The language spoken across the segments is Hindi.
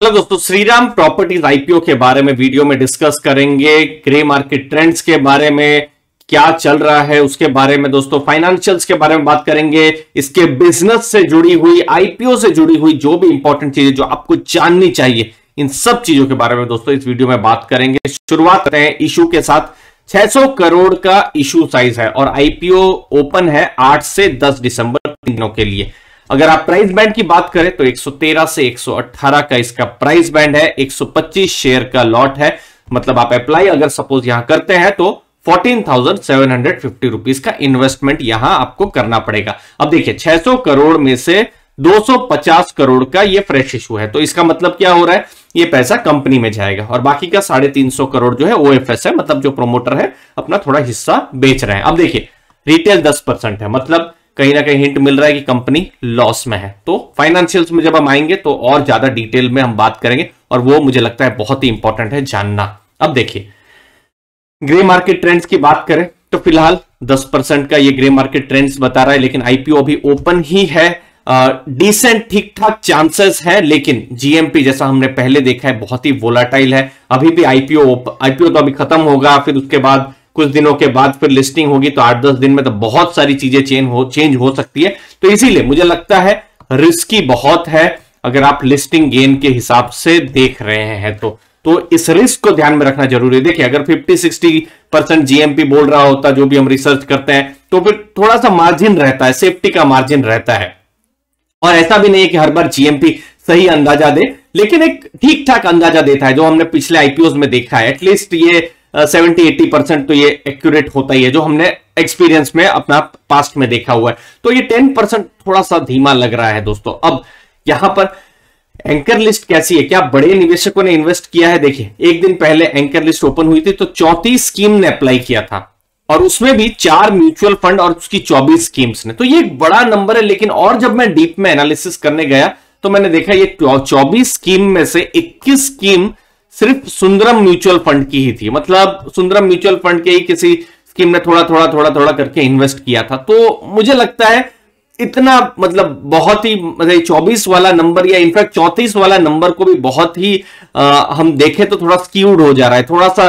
हेलो दोस्तों, श्रीराम प्रॉपर्टीज आईपीओ के बारे में वीडियो में डिस्कस करेंगे। ग्रे मार्केट ट्रेंड्स के बारे में, क्या चल रहा है उसके बारे में दोस्तों, फाइनेंशियल्स के बारे में बात करेंगे, इसके बिजनेस से जुड़ी हुई, आईपीओ से जुड़ी हुई जो भी इंपॉर्टेंट चीजें जो आपको जाननी चाहिए, इन सब चीजों के बारे में दोस्तों इस वीडियो में बात करेंगे। शुरुआत करते हैं इशू के साथ। 600 करोड़ का इशू साइज है और आईपीओ ओपन है 8 से 10 दिसंबर दिनों के लिए। अगर आप प्राइस बैंड की बात करें तो 113 से 118 का इसका प्राइस बैंड है। 125 शेयर का लॉट है, मतलब आप अप्लाई अगर सपोज यहां करते हैं तो 14,750 रुपीज का इन्वेस्टमेंट यहां आपको करना पड़ेगा। अब देखिए 600 करोड़ में से 250 करोड़ का ये फ्रेश इशू है, तो इसका मतलब क्या हो रहा है, ये पैसा कंपनी में जाएगा और बाकी का 350 करोड़ जो है ओएफएस है, मतलब जो प्रोमोटर है अपना थोड़ा हिस्सा बेच रहे हैं। अब देखिए रिटेल 10% है, मतलब कहीं ना कहीं हिंट मिल रहा है कि कंपनी लॉस में है। तो फाइनेंशियल्स में जब हम आएंगे तो और ज्यादा डिटेल में हम बात करेंगे और वो मुझे लगता है बहुत ही इंपॉर्टेंट है जानना। अब देखिए ग्रे मार्केट ट्रेंड्स की बात करें तो फिलहाल 10% का ये ग्रे मार्केट ट्रेंड्स बता रहा है, लेकिन आईपीओ अभी ओपन ही है। डिसेंट ठीक ठाक चांसेस है, लेकिन जीएमपी जैसा हमने पहले देखा है बहुत ही वोलाटाइल है। अभी भी आईपीओ तो अभी खत्म होगा, फिर उसके बाद कुछ दिनों के बाद फिर लिस्टिंग होगी, तो 8-10 दिन में तो बहुत सारी चीजें चेंज हो सकती है। तो इसीलिए मुझे लगता है रिस्की बहुत है अगर आप लिस्टिंग गेन के हिसाब से देख रहे हैं तो इस रिस्क को ध्यान में रखना जरूरी है। देखिए अगर 50-60% जीएमपी बोल रहा होता, जो भी हम रिसर्च करते हैं, तो फिर थोड़ा सा मार्जिन रहता है, सेफ्टी का मार्जिन रहता है। और ऐसा भी नहीं है कि हर बार जीएमपी सही अंदाजा दे, लेकिन एक ठीक ठाक अंदाजा देता है, जो हमने पिछले आईपीओ में देखा है। एटलीस्ट ये 70-80% तो ये एक्यूरेट होता ही है, जो हमने एक्सपीरियंस में अपना पास्ट में देखा हुआ है। तो ये 10% थोड़ा सा धीमा लग रहा है दोस्तों। अब यहां पर एंकर लिस्ट कैसी है, क्या बड़े निवेशकों ने इन्वेस्ट किया है? देखिए एक दिन पहले एंकर लिस्ट ओपन हुई थी तो 34 स्कीम ने अप्लाई किया था और उसमें भी 4 म्यूचुअल फंड और उसकी 24 स्कीम्स ने। तो ये एक बड़ा नंबर है, लेकिन और जब मैं डीप में एनालिसिस करने गया तो मैंने देखा ये 24 स्कीम में से 21 स्कीम सिर्फ सुंदरम म्यूचुअल फंड की ही थी। मतलब सुंदरम म्यूचुअल फंड के ही किसी स्कीम ने थोड़ा करके इन्वेस्ट किया था। तो मुझे लगता है इतना, मतलब बहुत ही, मतलब 24 वाला नंबर या इनफैक्ट 34 वाला नंबर को भी बहुत ही हम देखें तो थोड़ा स्क्यूड हो जा रहा है, थोड़ा सा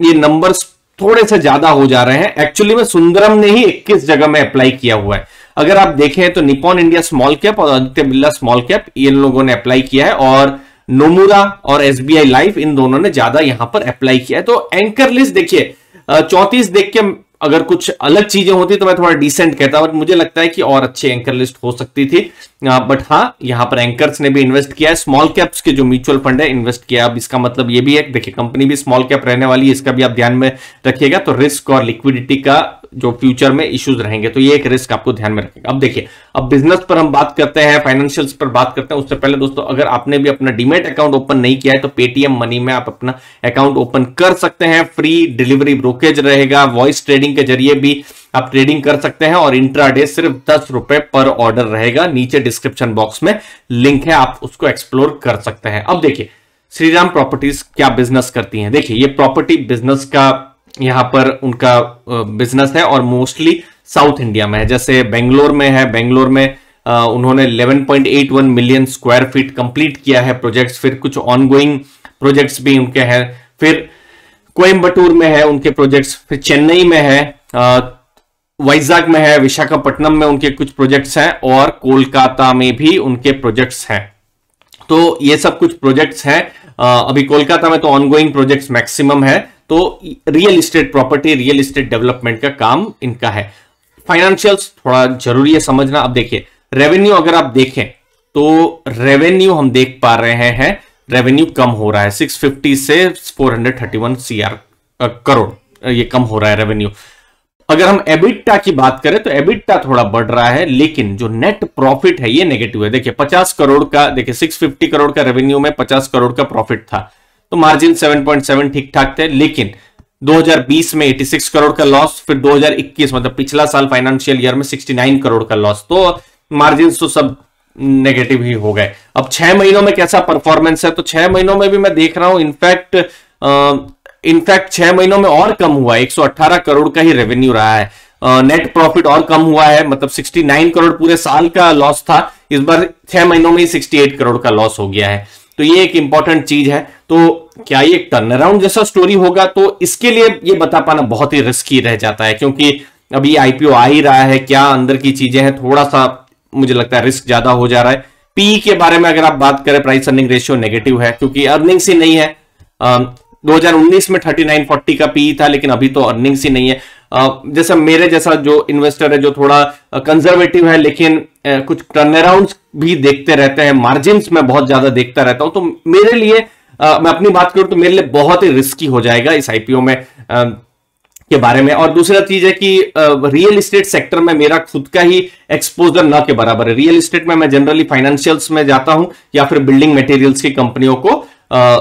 ये नंबर्स थोड़े से ज्यादा हो जा रहे हैं। एक्चुअली में सुंदरम ने ही 21 जगह में अप्लाई किया हुआ है। अगर आप देखें तो निप्पॉन इंडिया स्मॉल कैप और आदित्य बिरला स्मॉल कैप, इन लोगों ने अप्लाई किया है, और नोमुरा और एसबीआई लाइफ, इन दोनों ने ज्यादा यहां पर अप्लाई किया है। तो एंकर लिस्ट देखिए 34 देख के अगर कुछ अलग चीजें होती तो मैं थोड़ा डिसेंट कहता, बट मुझे लगता है कि और अच्छी एंकर लिस्ट हो सकती थी। बट हाँ, यहां पर एंकर्स ने भी इन्वेस्ट किया है, स्मॉल कैप्स के जो म्यूचुअल फंड है इन्वेस्ट किया। अब इसका मतलब ये भी है, देखिए कंपनी भी स्मॉल कैप रहने वाली है, इसका भी आप ध्यान में रखिएगा। तो रिस्क और लिक्विडिटी का जो फ्यूचर में इश्यूज रहेंगे, तो ये एक रिस्क आपको ध्यान में रखेगा। अब देखिए, अब बिजनेस पर हम बात करते हैं, फाइनेंशियल्स पर बात करते हैं। उससे पहले दोस्तों, अगर आपने भी अपना डीमैट अकाउंट ओपन नहीं किया है तो पेटीएम मनी में आप अपना अकाउंट ओपन कर सकते हैं। फ्री डिलीवरी ब्रोकरेज रहेगा, वॉइस ट्रेडिंग के जरिए भी आप ट्रेडिंग कर सकते हैं और इंट्राडे सिर्फ 10 रुपए पर ऑर्डर रहेगा। नीचे डिस्क्रिप्शन बॉक्स में लिंक है, आप उसको एक्सप्लोर कर सकते हैं। अब देखिए श्रीराम प्रॉपर्टीज क्या बिजनेस करती है। देखिए ये प्रॉपर्टी बिजनेस का यहां पर उनका बिजनेस है और मोस्टली साउथ इंडिया में है। जैसे बेंगलोर में है, बेंगलोर में उन्होंने 11.81 मिलियन स्क्वायर फीट कंप्लीट किया है प्रोजेक्ट्स। फिर कुछ ऑनगोइंग प्रोजेक्ट्स भी उनके हैं। फिर कोयम्बटूर में है उनके प्रोजेक्ट्स, फिर चेन्नई में है, वाइजाग में है, विशाखापट्टनम में उनके कुछ प्रोजेक्ट्स हैं और कोलकाता में भी उनके प्रोजेक्ट्स हैं। तो ये सब कुछ प्रोजेक्ट्स हैं। अभी कोलकाता में तो ऑनगोइंग प्रोजेक्ट्स मैक्सिमम है। तो real estate property, real estate development का काम इनका है। फाइनेंशियल्स थोड़ा जरूरी है समझना। अब देखिए रेवेन्यू अगर आप देखें तो रेवेन्यू हम देख पा रहे हैं, रेवेन्यू कम हो रहा है 650 से 431 करोड़, ये कम हो रहा है रेवेन्यू। अगर हम एबिटा की बात करें तो एबिटा थोड़ा बढ़ रहा है, लेकिन जो नेट प्रॉफिट है ये नेगेटिव है। देखिए 50 करोड़ का, देखिए 650 करोड़ का रेवेन्यू में 50 करोड़ का प्रॉफिट था, तो मार्जिन 7.7 ठीक ठाक थे। लेकिन 2020 में 86 करोड़ का लॉस, फिर 2021 मतलब पिछला साल फाइनेंशियल ईयर में 69 करोड़ का लॉस, तो मार्जिन तो सब नेगेटिव ही हो गए। अब 6 महीनों में कैसा परफॉर्मेंस है, तो 6 महीनों में भी मैं देख रहा हूं इनफैक्ट 6 महीनों में और कम हुआ है, 118 करोड़ का ही रेवेन्यू रहा है। नेट प्रॉफिट और कम हुआ है, मतलब 69 करोड़ पूरे साल का लॉस था, इस बार 6 महीनों में ही 68 करोड़ का लॉस हो गया है। तो ये एक इंपॉर्टेंट चीज है। तो क्या ये एक टर्न अराउंड जैसा स्टोरी होगा, तो इसके लिए ये बता पाना बहुत ही रिस्की रह जाता है, क्योंकि अभी आईपीओ आ ही रहा है, क्या अंदर की चीजें हैं, थोड़ा सा मुझे लगता है रिस्क ज्यादा हो जा रहा है। पी के बारे में अगर आप बात करें, प्राइस अर्निंग रेशियो नेगेटिव है, क्योंकि अर्निंग्स ही नहीं है। 2019 में 3940 का पी था, लेकिन अभी तो अर्निंग्स ही नहीं है। जैसा मेरे जैसा जो इन्वेस्टर है, जो थोड़ा कंजर्वेटिव है, लेकिन कुछ टर्न अराउंड भी देखते रहते हैं, मार्जिन्स में बहुत ज्यादा देखता रहता हूं, तो मेरे लिए मैं अपनी बात करूं तो मेरे लिए बहुत ही रिस्की हो जाएगा इस आईपीओ में के बारे में। और दूसरा चीज है कि रियल एस्टेट सेक्टर में मेरा खुद का ही एक्सपोजर ना के बराबर है। रियल एस्टेट में मैं जनरली फाइनेंशियल्स में जाता हूं या फिर बिल्डिंग मटेरियल्स की कंपनियों को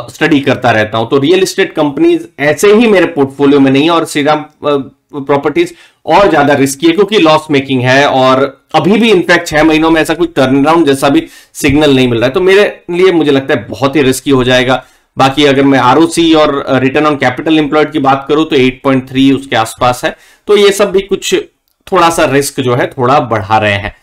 स्टडी करता रहता हूं, तो रियल एस्टेट कंपनीज ऐसे ही मेरे पोर्टफोलियो में नहीं है। और श्रीराम प्रॉपर्टीज और ज्यादा रिस्की है, क्योंकि लॉस मेकिंग है, और अभी भी इनफैक्ट 6 महीनों में ऐसा कोई टर्न अराउंड जैसा भी सिग्नल नहीं मिल रहा है, तो मेरे लिए मुझे लगता है बहुत ही रिस्की हो जाएगा। बाकी अगर मैं आरओसी और रिटर्न ऑन कैपिटल एम्प्लॉयड की बात करूं तो 8.3 उसके आसपास है, तो ये सब भी कुछ थोड़ा सा रिस्क जो है थोड़ा बढ़ा रहे हैं।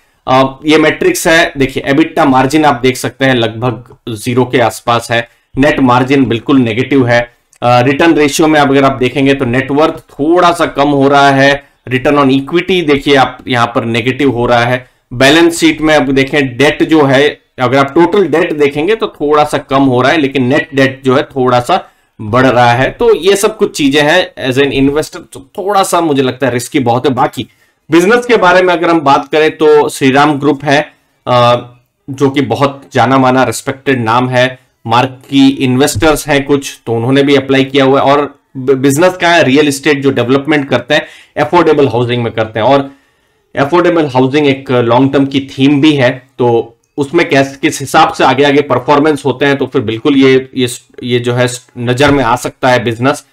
ये मैट्रिक्स है, देखिए एबिटा मार्जिन आप देख सकते हैं लगभग 0 के आसपास है, नेट मार्जिन बिल्कुल नेगेटिव है। रिटर्न रेशियो में अगर आप देखेंगे तो नेटवर्थ थोड़ा सा कम हो रहा है। रिटर्न ऑन इक्विटी देखिए आप यहां पर नेगेटिव हो रहा है। बैलेंस शीट में अब देखें डेट जो है, अगर आप टोटल डेट देखेंगे तो थोड़ा सा कम हो रहा है, लेकिन नेट डेट जो है थोड़ा सा बढ़ रहा है। तो ये सब कुछ चीजें हैं एज एन इन्वेस्टर तो थोड़ा सा मुझे लगता है रिस्की बहुत है। बाकी बिजनेस के बारे में अगर हम बात करें तो श्रीराम ग्रुप है, जो कि बहुत जाना माना रिस्पेक्टेड नाम है, मार्की इन्वेस्टर्स हैं कुछ, तो उन्होंने भी अप्लाई किया हुआ है। और बिजनेस का है रियल एस्टेट जो डेवलपमेंट करते हैं, अफोर्डेबल हाउसिंग में करते हैं, और अफोर्डेबल हाउसिंग एक लॉन्ग टर्म की थीम भी है, तो उसमें किस हिसाब से आगे आगे परफॉर्मेंस होते हैं, तो फिर बिल्कुल ये जो है नजर में आ सकता है बिजनेस।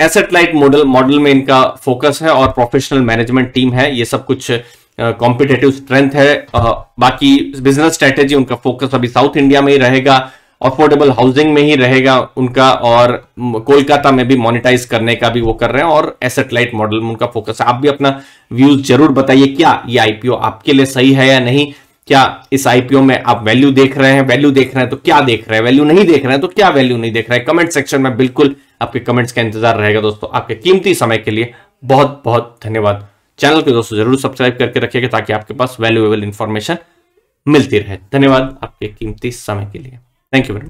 एसेट लाइट मॉडल में इनका फोकस है, और प्रोफेशनल मैनेजमेंट टीम है, ये सब कुछ कॉम्पिटेटिव स्ट्रेंथ है। बाकी बिजनेस स्ट्रेटेजी उनका फोकस अभी साउथ इंडिया में ही रहेगा, अफोर्डेबल हाउसिंग में ही रहेगा उनका, और कोलकाता में भी मोनेटाइज करने का भी वो कर रहे हैं, और एसेट लाइट मॉडल में उनका फोकस है। आप भी अपना व्यूज जरूर बताइए, क्या ये आईपीओ आपके लिए सही है या नहीं? क्या इस आईपीओ में आप वैल्यू देख रहे हैं? वैल्यू देख रहे हैं तो क्या देख रहे हैं? वैल्यू नहीं देख रहे हैं तो क्या वैल्यू नहीं देख रहे हैं? कमेंट सेक्शन में बिल्कुल आपके कमेंट्स का इंतजार रहेगा दोस्तों। आपके कीमती समय के लिए बहुत बहुत धन्यवाद। चैनल को दोस्तों जरूर सब्सक्राइब करके रखिएगा, ताकि आपके पास वैल्यूएबल इंफॉर्मेशन मिलती रहे। धन्यवाद आपके कीमती समय के लिए। Thank you very much.